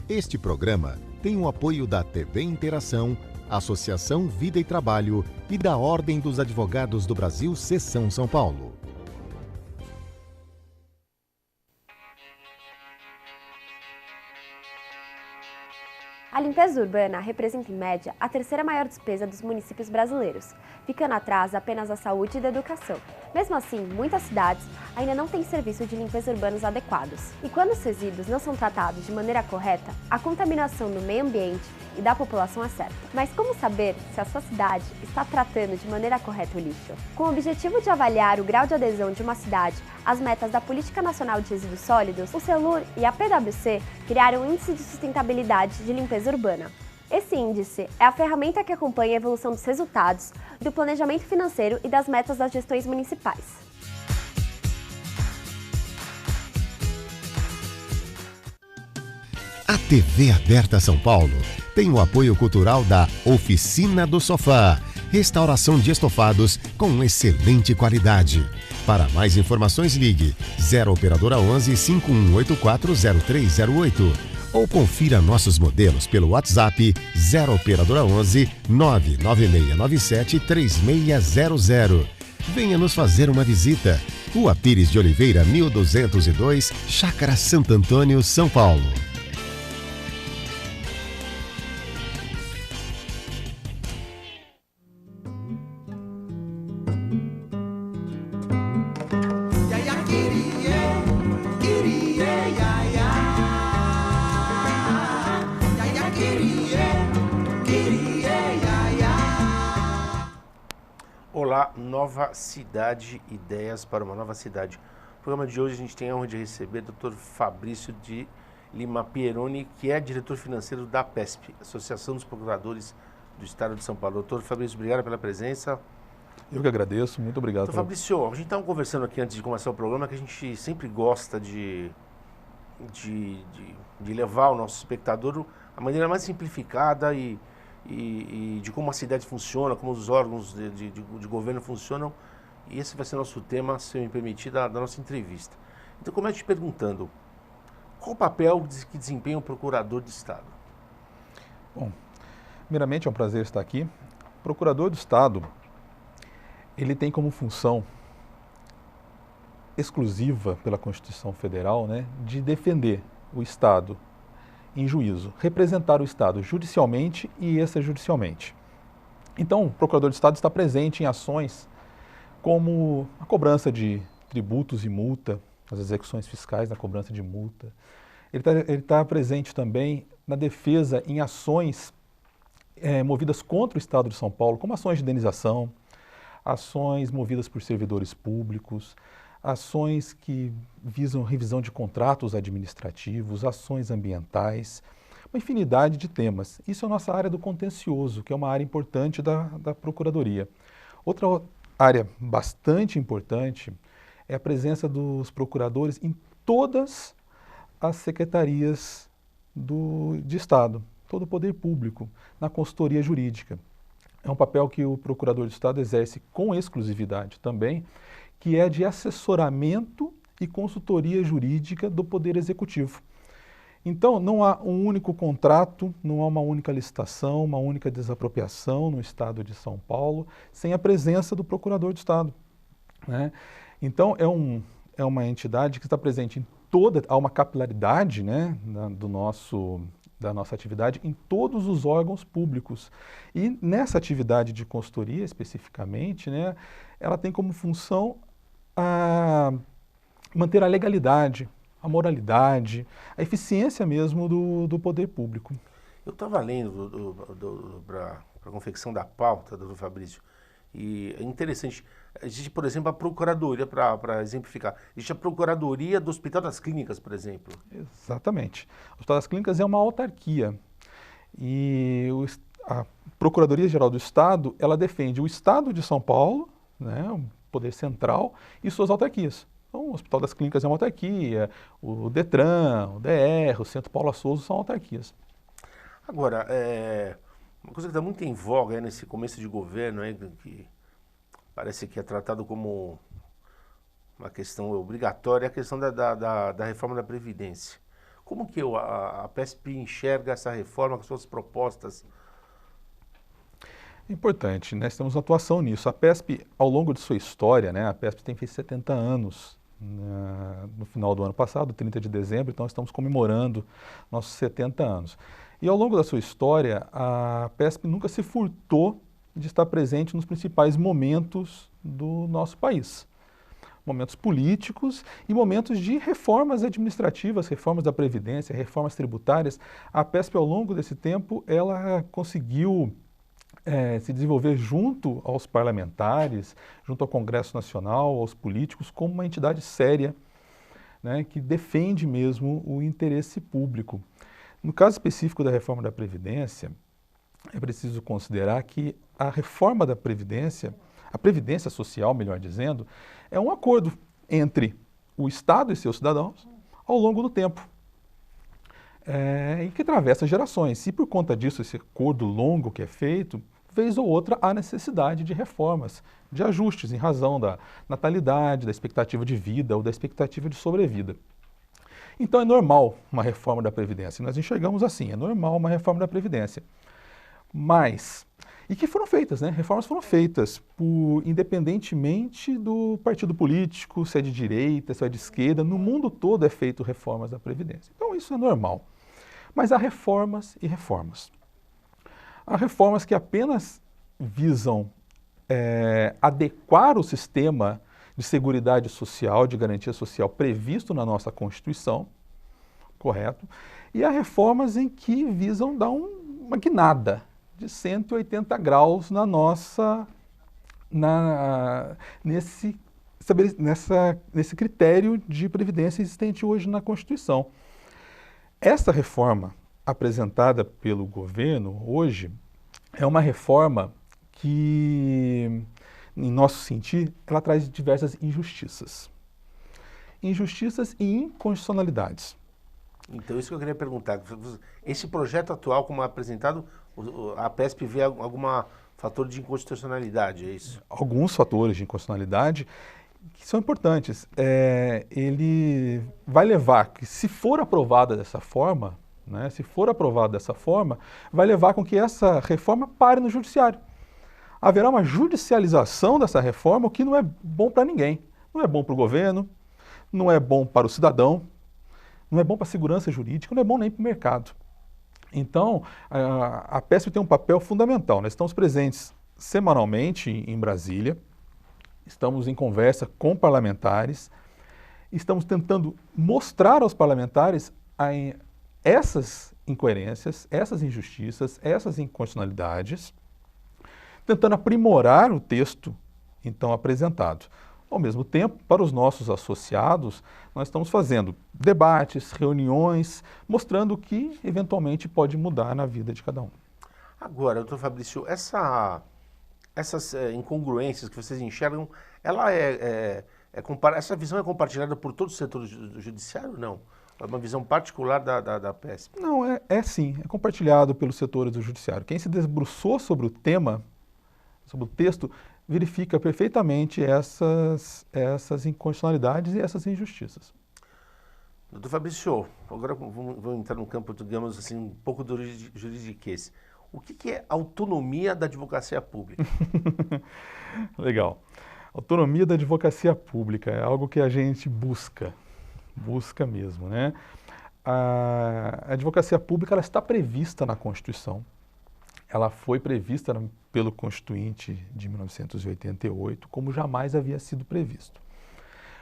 Este programa tem o apoio da TV Interação, Associação Vida e Trabalho e da Ordem dos Advogados do Brasil, Seção São Paulo. A limpeza urbana representa, em média, a terceira maior despesa dos municípios brasileiros, ficando atrás apenas da saúde e da educação. Mesmo assim, muitas cidades ainda não têm serviço de limpeza urbanos adequados. E quando os resíduos não são tratados de maneira correta, a contaminação do meio ambiente e da população é certa. Mas como saber se a sua cidade está tratando de maneira correta o lixo? Com o objetivo de avaliar o grau de adesão de uma cidade às metas da Política Nacional de Resíduos Sólidos, o CELUR e a PwC criaram o Índice de Sustentabilidade de Limpeza Urbana. Esse índice é a ferramenta que acompanha a evolução dos resultados, do planejamento financeiro e das metas das gestões municipais. A TV Aberta São Paulo tem o apoio cultural da Oficina do Sofá, restauração de estofados com excelente qualidade. Para mais informações, ligue 0 Operadora 11 5184 0308 ou confira nossos modelos pelo WhatsApp 0 Operadora 11 99697 3600. Venha nos fazer uma visita. Rua Pires de Oliveira, 1202, Chácara Santo Antônio, São Paulo. Olá, Nova Cidade, ideias para uma nova cidade. No programa de hoje a gente tem a honra de receber o Dr. Fabrício de Lima Pieroni, que é diretor financeiro da APESP, Associação dos Procuradores do Estado de São Paulo. Doutor Fabrício, obrigado pela presença. Eu que agradeço, muito obrigado. Doutor Fabrício, a gente estava conversando aqui antes de começar o programa que a gente sempre gosta de levar ao nosso espectador a maneira mais simplificada e de como a cidade funciona, como os órgãos de governo funcionam. E esse vai ser nosso tema, se me permitir, da nossa entrevista. Então, começo te perguntando, qual o papel que desempenha o procurador de Estado? Bom, primeiramente é um prazer estar aqui. O procurador do Estado, ele tem como função exclusiva pela Constituição Federal, de defender o Estado em juízo, representar o Estado judicialmente e extrajudicialmente. Então, o Procurador de Estado está presente em ações como a cobrança de tributos e multa, as execuções fiscais na cobrança de multa. Ele está presente também na defesa em ações movidas contra o Estado de São Paulo, como ações de indenização, ações movidas por servidores públicos, ações que visam revisão de contratos administrativos, ações ambientais, uma infinidade de temas. Isso é a nossa área do contencioso, que é uma área importante da Procuradoria. Outra área bastante importante é a presença dos procuradores em todas as secretarias de Estado, todo o poder público, na consultoria jurídica. É um papel que o Procurador de Estado exerce com exclusividade também, que é de assessoramento e consultoria jurídica do Poder Executivo. Então, não há um único contrato, não há uma única licitação, uma única desapropriação no Estado de São Paulo, sem a presença do Procurador de Estado. Então, é uma entidade que está presente em há uma capilaridade da nossa atividade em todos os órgãos públicos. E nessa atividade de consultoria, especificamente, ela tem como função manter a legalidade, a moralidade, a eficiência mesmo do poder público. Eu estava lendo para a confecção da pauta, doutor Fabrício, e é interessante. Existe, por exemplo, a Procuradoria, para exemplificar, existe a Procuradoria do Hospital das Clínicas, por exemplo. Exatamente. O Hospital das Clínicas é uma autarquia e a Procuradoria-Geral do Estado, ela defende o Estado de São Paulo, o poder central, e suas autarquias. Então, o Hospital das Clínicas é uma autarquia, o Detran, o DR, o Centro Paula Souza são autarquias. Agora, uma coisa que está muito em voga nesse começo de governo, que parece que é tratado como uma questão obrigatória, é a questão da reforma da Previdência. Como que a PESP enxerga essa reforma com suas propostas? Importante, né? Temos atuação nisso. A PESP, ao longo de sua história, né? A PESP tem feito 70 anos no final do ano passado, 30 de dezembro, então estamos comemorando nossos 70 anos. E ao longo da sua história, a PESP nunca se furtou de estar presente nos principais momentos do nosso país. Momentos políticos e momentos de reformas administrativas, reformas da Previdência, reformas tributárias. A PESP, ao longo desse tempo, ela conseguiu se desenvolver junto aos parlamentares, junto ao Congresso Nacional, aos políticos, como uma entidade séria, né, que defende mesmo o interesse público. No caso específico da reforma da Previdência, é preciso considerar que a reforma da Previdência, a Previdência Social, melhor dizendo, é um acordo entre o Estado e seus cidadãos ao longo do tempo. E que atravessa gerações. E por conta disso, esse acordo longo que é feito, vez ou outra há necessidade de reformas, de ajustes em razão da natalidade, da expectativa de vida ou da expectativa de sobrevida. Então é normal uma reforma da Previdência. Nós enxergamos assim, é normal uma reforma da Previdência. Mas, e que foram feitas, né? Reformas foram feitas independentemente do partido político, se é de direita, se é de esquerda, no mundo todo é feito reformas da Previdência. Então isso é normal. Mas há reformas e reformas. Há reformas que apenas visam adequar o sistema de seguridade social, de garantia social previsto na nossa Constituição, correto? E há reformas em que visam dar uma guinada de 180 graus nesse critério de previdência existente hoje na Constituição. Essa reforma apresentada pelo governo hoje é uma reforma que, em nosso sentir, ela traz diversas injustiças. Injustiças e inconstitucionalidades. Então, isso que eu queria perguntar. Esse projeto atual, como apresentado, a PESP vê algum fator de inconstitucionalidade, é isso? Alguns fatores de inconstitucionalidade que são importantes. Ele vai levar que, se for aprovada dessa forma, né, vai levar com que essa reforma pare no judiciário. Haverá uma judicialização dessa reforma, o que não é bom para ninguém. Não é bom para o governo, não é bom para o cidadão, não é bom para a segurança jurídica, não é bom nem para o mercado. Então, a PESP tem um papel fundamental. Nós estamos presentes semanalmente em Brasília, estamos em conversa com parlamentares, estamos tentando mostrar aos parlamentares essas incoerências, essas injustiças, essas inconstitucionalidades, tentando aprimorar o texto então apresentado. Ao mesmo tempo, para os nossos associados, nós estamos fazendo debates, reuniões, mostrando o que eventualmente pode mudar na vida de cada um. Agora, doutor Fabrício, essas incongruências que vocês enxergam, essa visão é compartilhada por todos os setores do judiciário ou não? É uma visão particular da PESP? Não, sim, é compartilhado pelos setores do judiciário. Quem se debruçou sobre o tema, sobre o texto, verifica perfeitamente essas inconstitucionalidades e essas injustiças. Doutor Fabrício, agora vamos entrar num campo, digamos assim, um pouco do juridiquês. O que é autonomia da advocacia pública? Legal. Autonomia da advocacia pública é algo que a gente busca mesmo, né? A advocacia pública ela está prevista na Constituição. Ela foi prevista pelo Constituinte de 1988, como jamais havia sido previsto.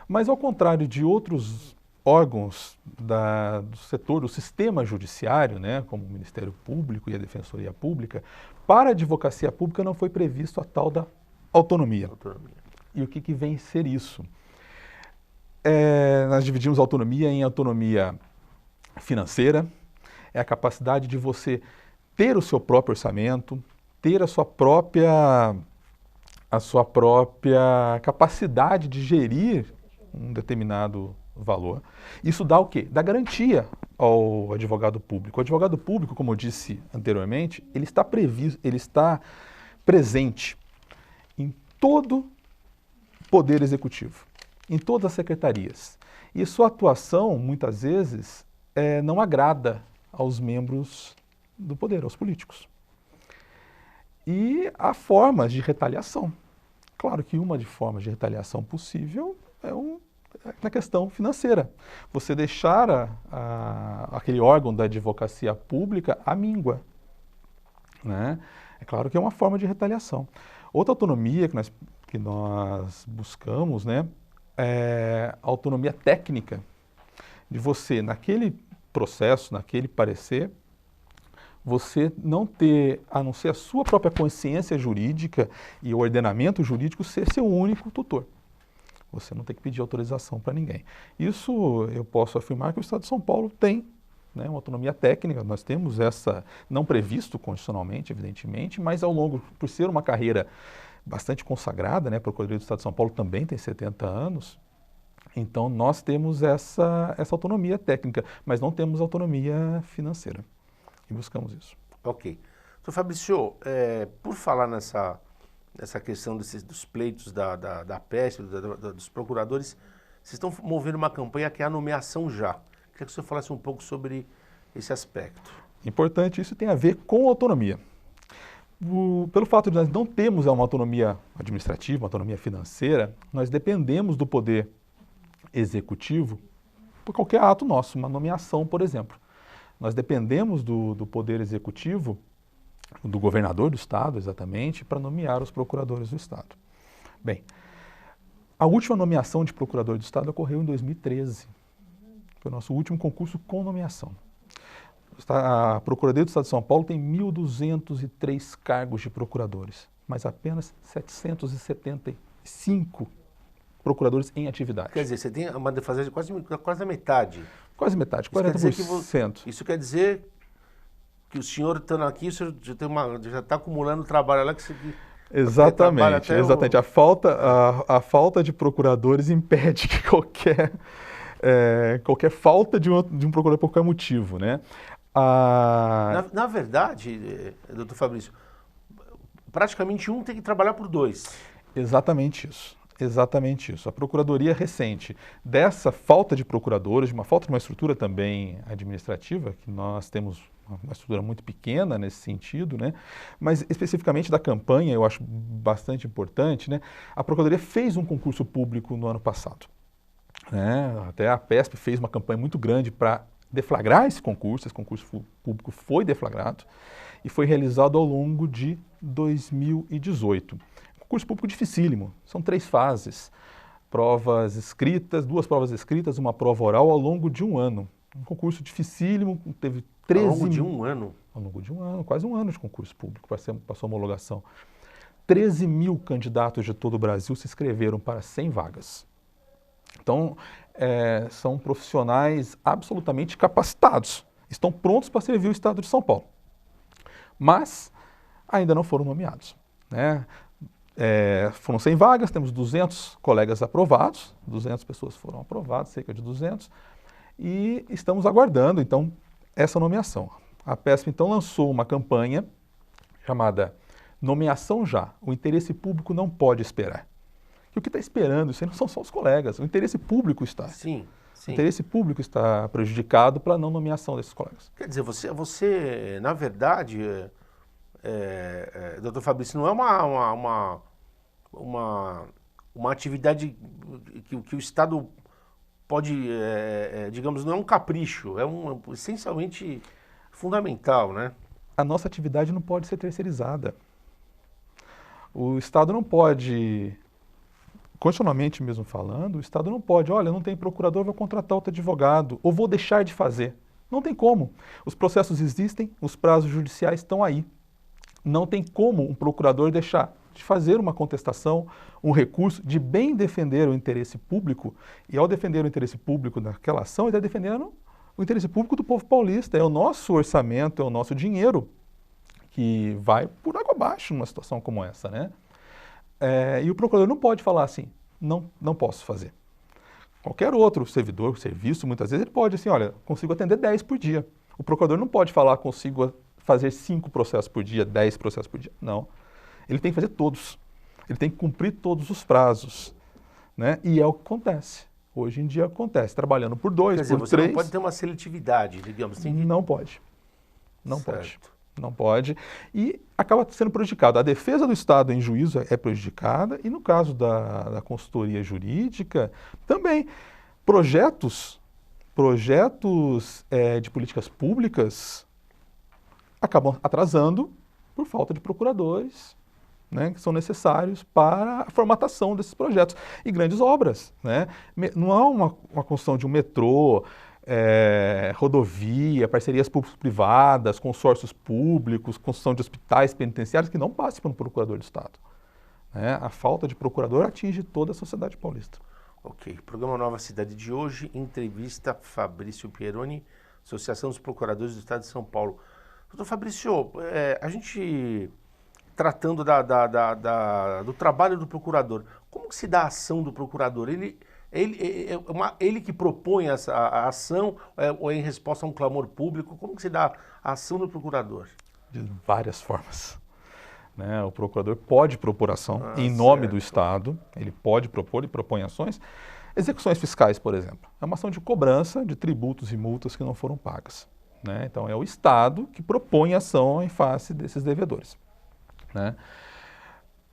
Mas, ao contrário de outros órgãos do setor, do sistema judiciário, né, como o Ministério Público e a Defensoria Pública, para a advocacia pública não foi previsto a tal da autonomia. E o que vem ser isso? Nós dividimos a autonomia em autonomia financeira, é a capacidade de você ter o seu próprio orçamento, ter a sua própria capacidade de gerir um determinado valor. Isso dá o quê? Dá garantia ao advogado público. O advogado público, como eu disse anteriormente, ele está presente em todo poder executivo, em todas as secretarias. E sua atuação, muitas vezes, não agrada aos membros do poder, aos políticos. E há formas de retaliação. Claro que uma de formas de retaliação possível é na questão financeira. Você deixar aquele órgão da advocacia pública à míngua, né? É claro que é uma forma de retaliação. Outra autonomia que nós buscamos, né, é a autonomia técnica de você, naquele processo, naquele parecer, você não ter, a não ser a sua própria consciência jurídica e o ordenamento jurídico, ser seu único tutor. Você não tem que pedir autorização para ninguém. Isso eu posso afirmar que o Estado de São Paulo tem, né, uma autonomia técnica. Nós temos essa, não previsto constitucionalmente, evidentemente, mas ao longo, por ser uma carreira bastante consagrada, né, a Procuradoria do Estado de São Paulo também tem 70 anos, então nós temos essa autonomia técnica, mas não temos autonomia financeira. E buscamos isso. Ok. Doutor Fabrício, por falar nessa questão dos pleitos da PESP, dos procuradores, vocês estão movendo uma campanha que é a nomeação já. Queria que o senhor falasse um pouco sobre esse aspecto. Importante, isso tem a ver com autonomia. Pelo fato de nós não termos uma autonomia administrativa, uma autonomia financeira, nós dependemos do poder executivo por qualquer ato nosso, uma nomeação, por exemplo. Nós dependemos do poder executivo, do governador do estado, exatamente, para nomear os procuradores do estado. Bem, a última nomeação de procurador do estado ocorreu em 2013. Foi o nosso último concurso com nomeação. A Procuradoria do Estado de São Paulo tem 1.203 cargos de procuradores, mas apenas 775 procuradores em atividade. Quer dizer, você tem uma defasagem de quase a metade. Quase metade, 40%. Isso quer dizer que o senhor estando aqui, o senhor já está acumulando trabalho lá que você... Exatamente, exatamente. A falta de procuradores impede que qualquer falta de um procurador por qualquer motivo, né? Na verdade, doutor Fabrício, praticamente um tem que trabalhar por dois. Exatamente isso. Exatamente isso. A Procuradoria recente dessa falta de procuradores, de uma falta de uma estrutura também administrativa, que nós temos uma estrutura muito pequena nesse sentido, né? Mas especificamente da campanha, eu acho bastante importante, né? A Procuradoria fez um concurso público no ano passado, né? Até a PESP fez uma campanha muito grande para deflagrar esse concurso público foi deflagrado e foi realizado ao longo de 2018. Concurso público dificílimo, são 3 fases, provas escritas, 2 provas escritas, uma prova oral ao longo de um ano. Um concurso dificílimo, teve 13... Ao longo de um ano? Ao longo de um ano, quase um ano de concurso público para sua homologação. 13 mil candidatos de todo o Brasil se inscreveram para 100 vagas. Então, são profissionais absolutamente capacitados, estão prontos para servir o Estado de São Paulo, mas ainda não foram nomeados, né? Foram 100 vagas, temos 200 colegas aprovados, 200 pessoas foram aprovadas, cerca de 200, e estamos aguardando, então, essa nomeação. A PESP, então, lançou uma campanha chamada Nomeação Já, o interesse público não pode esperar. E o que está esperando, isso aí não são só os colegas, o interesse público está. Sim, sim. O interesse público está prejudicado pela não nomeação desses colegas. Quer dizer, você na verdade... doutor Fabrício, não é uma atividade que o Estado pode, digamos, não é um capricho, é essencialmente fundamental, né? A nossa atividade não pode ser terceirizada. O Estado não pode, constitucionalmente mesmo falando, o Estado não pode, olha, não tem procurador, vou contratar outro advogado, ou vou deixar de fazer. Não tem como. Os processos existem, os prazos judiciais estão aí. Não tem como um procurador deixar de fazer uma contestação, um recurso, de bem defender o interesse público, e ao defender o interesse público naquela ação, ele está defendendo o interesse público do povo paulista, é o nosso orçamento, é o nosso dinheiro que vai por água abaixo numa situação como essa, né? E o procurador não pode falar assim, não posso fazer. Qualquer outro servidor, serviço, muitas vezes ele pode assim, olha, consigo atender 10 por dia. O procurador não pode falar, consigo fazer 5 processos por dia, 10 processos por dia. Não. Ele tem que fazer todos. Ele tem que cumprir todos os prazos, né? E é o que acontece. Hoje em dia acontece, trabalhando por 2, Quer dizer, por você 3. não pode ter uma seletividade, digamos. Tem que... Não pode. Não Certo. pode. Não pode. E acaba sendo prejudicado. A defesa do Estado em juízo é prejudicada e no caso da consultoria jurídica também. Projetos de políticas públicas acabam atrasando por falta de procuradores, né, que são necessários para a formatação desses projetos. E grandes obras, né? Não há uma construção de um metrô, rodovia, parcerias público-privadas, consórcios públicos, construção de hospitais penitenciários que não passe por um procurador do Estado, né? A falta de procurador atinge toda a sociedade paulista. Ok. Programa Nova Cidade de hoje, entrevista Fabrício Pieroni, Associação dos Procuradores do Estado de São Paulo. Doutor Fabrício, a gente tratando do trabalho do procurador, como que se dá a ação do procurador? Ele que propõe a ação ou é em resposta a um clamor público? Como que se dá a ação do procurador? De várias formas, né? O procurador pode propor ação em nome do Estado, ele pode propor, ele propõe ações. Execuções fiscais, por exemplo, é uma ação de cobrança de tributos e multas que não foram pagas, né? Então é o Estado que propõe ação em face desses devedores, né?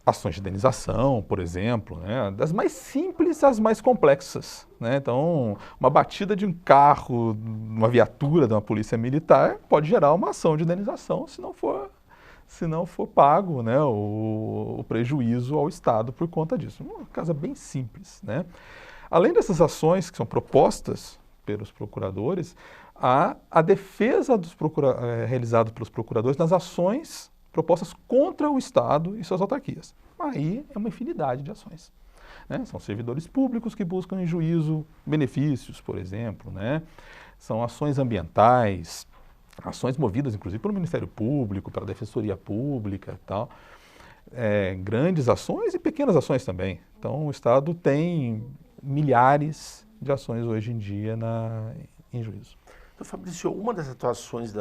Ações de indenização, por exemplo, né? Das mais simples às mais complexas, né? Então, uma batida de um carro, uma viatura de uma polícia militar pode gerar uma ação de indenização se não for pago, né, o prejuízo ao Estado por conta disso. Uma coisa bem simples, né? Além dessas ações que são propostas pelos procuradores, há a defesa realizada pelos procuradores nas ações propostas contra o Estado e suas autarquias. Aí é uma infinidade de ações, né? São servidores públicos que buscam em juízo benefícios, por exemplo, né? São ações ambientais, ações movidas inclusive pelo Ministério Público, pela Defensoria Pública e tal. Grandes ações e pequenas ações também. Então o Estado tem milhares de ações hoje em dia em juízo. Então, Fabrício, uma das atuações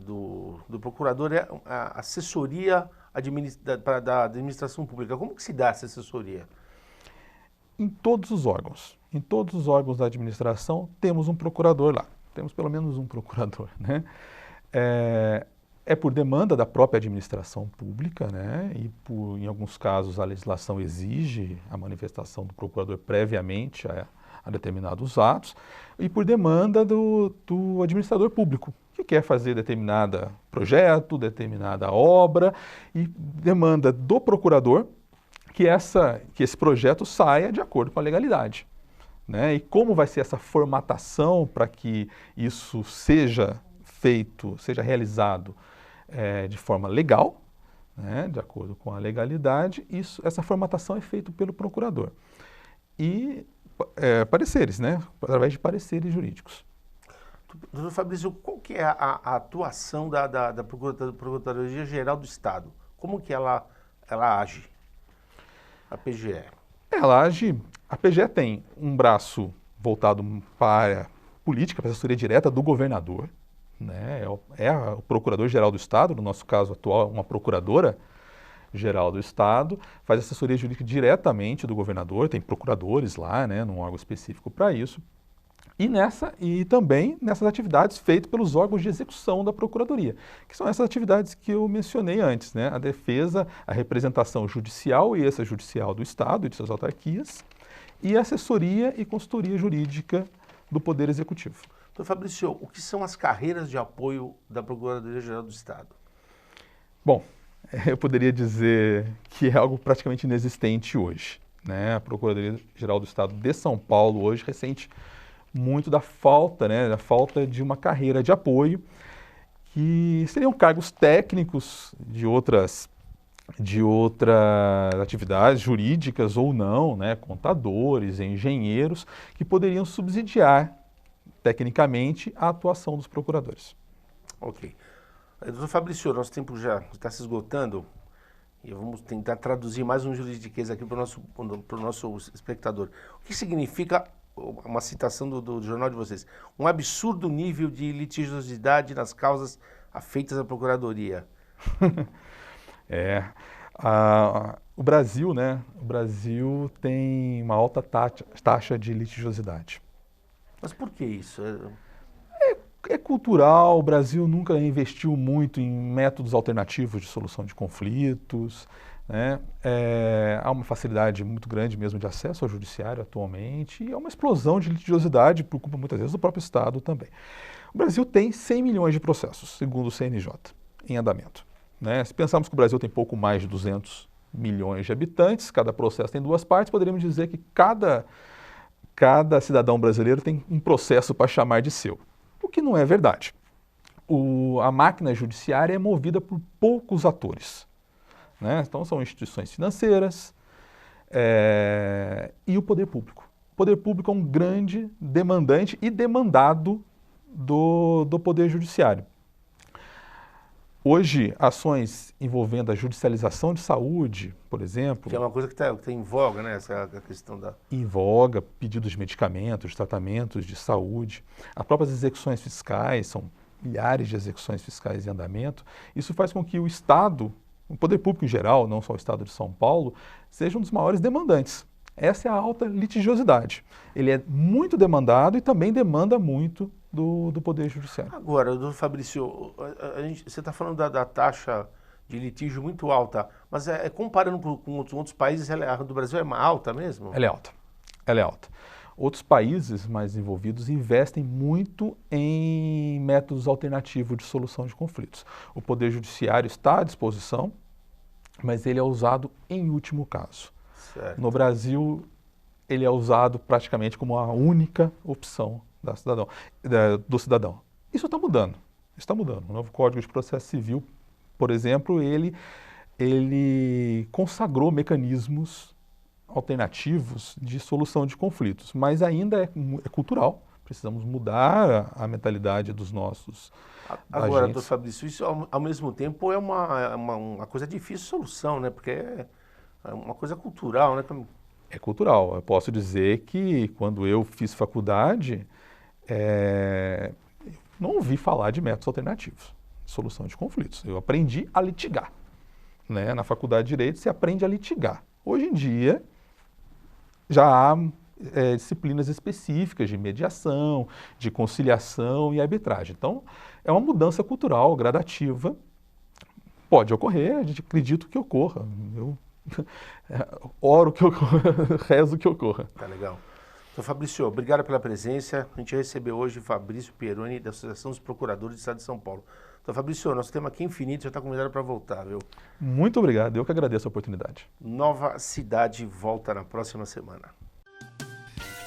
do procurador é a assessoria da administração pública. Como que se dá essa assessoria? Em todos os órgãos da administração temos um procurador lá. Temos pelo menos um procurador, né? É por demanda da própria administração pública, né? E em alguns casos a legislação exige a manifestação do procurador previamente a determinados atos, e por demanda do administrador público, que quer fazer determinado projeto, determinada obra, e demanda do procurador que esse projeto saia de acordo com a legalidade, né? E como vai ser essa formatação para que isso seja feito, seja realizado de forma legal, né? De acordo com a legalidade, essa formatação é feita pelo procurador. E pareceres, né? Através de pareceres jurídicos. Doutor Fabrício, qual que é a atuação da Procuradoria-Geral do Estado? Como que ela age, a PGE? A PGE tem um braço voltado para a área política, para a assessoria direta do governador, né? É o Procurador-Geral do Estado, no nosso caso atual, uma Procuradora-Geral do Estado, faz assessoria jurídica diretamente do governador, tem procuradores lá, né, num órgão específico para isso, e também nessas atividades feitas pelos órgãos de execução da Procuradoria, que são essas atividades que eu mencionei antes, né? A defesa, a representação judicial e extrajudicial do Estado e de suas autarquias, e a assessoria e consultoria jurídica do Poder Executivo. Doutor Fabrício, o que são as carreiras de apoio da Procuradoria-Geral do Estado? Bom, eu poderia dizer que é algo praticamente inexistente hoje, né? A Procuradoria-Geral do Estado de São Paulo hoje ressente muito da falta, né, de uma carreira de apoio, que seriam cargos técnicos de outras atividades jurídicas ou não, né, contadores, engenheiros, que poderiam subsidiar tecnicamente a atuação dos procuradores. Ok. Doutor Fabrício, nosso tempo já está se esgotando e vamos tentar traduzir mais um juridiquês aqui para o nosso espectador. O que significa, uma citação do jornal de vocês, um absurdo nível de litigiosidade nas causas afeitas à Procuradoria? O Brasil, né? O Brasil tem uma alta taxa de litigiosidade. Mas por que isso? É cultural, o Brasil nunca investiu muito em métodos alternativos de solução de conflitos, né? Há uma facilidade muito grande mesmo de acesso ao judiciário atualmente e há uma explosão de litigiosidade por culpa muitas vezes do próprio Estado também. O Brasil tem 100 milhões de processos, segundo o CNJ, em andamento, né? Se pensarmos que o Brasil tem pouco mais de 200 milhões de habitantes, cada processo tem 2 partes, poderíamos dizer que cada cidadão brasileiro tem um processo para chamar de seu. O que não é verdade. A máquina judiciária é movida por poucos atores, né? Então são instituições financeiras e o poder público. O poder público é um grande demandante e demandado do poder judiciário. Hoje, ações envolvendo a judicialização de saúde, por exemplo... Que é uma coisa que está em voga, né? Essa é a questão da... Em voga, pedidos de medicamentos, tratamentos de saúde. As próprias execuções fiscais, são milhares de execuções fiscais em andamento. Isso faz com que o Estado, o poder público em geral, não só o Estado de São Paulo, seja um dos maiores demandantes. Essa é a alta litigiosidade. Ele é muito demandado e também demanda muito do Poder Judiciário. Agora, doutor Fabrício, você está falando da taxa de litígio muito alta, mas comparando com outros países, a do Brasil é alta mesmo? Ela é alta. Ela é alta. Outros países mais envolvidos investem muito em métodos alternativos de solução de conflitos. O Poder Judiciário está à disposição, mas ele é usado em último caso. Certo. No Brasil, ele é usado praticamente como a única opção do cidadão. Isso está mudando. Está mudando. O novo Código de Processo Civil, por exemplo, ele consagrou mecanismos alternativos de solução de conflitos, mas ainda é cultural. Precisamos mudar a mentalidade dos nossos Agora, agentes. doutor Fabrício, isso ao mesmo tempo é uma coisa difícil de solução, né? Porque é uma coisa cultural, né? É cultural. Eu posso dizer que quando eu fiz faculdade, eu não ouvi falar de métodos alternativos de solução de conflitos. Eu aprendi a litigar, né? Na faculdade de Direito você aprende a litigar. Hoje em dia já há disciplinas específicas de mediação, de conciliação e arbitragem. Então é uma mudança cultural gradativa. Pode ocorrer, a gente acredita que ocorra. Eu oro que ocorra, rezo que ocorra. Tá legal. Então, Fabrício, obrigado pela presença. A gente recebeu hoje Fabrício Pieroni, da Associação dos Procuradores do Estado de São Paulo. Então, Fabrício, nosso tema aqui é infinito, já está convidado para voltar, viu? Muito obrigado, eu que agradeço a oportunidade. Nova Cidade volta na próxima semana.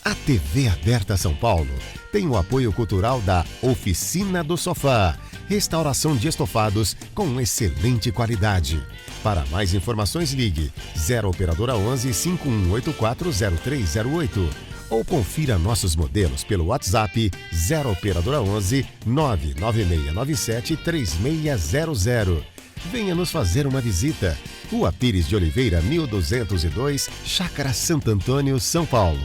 A TV Aberta São Paulo tem o apoio cultural da Oficina do Sofá, restauração de estofados com excelente qualidade. Para mais informações, ligue 0 Operadora 11 5184 0308 ou confira nossos modelos pelo WhatsApp 0 Operadora 11 99697 3600. Venha nos fazer uma visita. Rua Pires de Oliveira, 1202, Chácara Santo Antônio, São Paulo.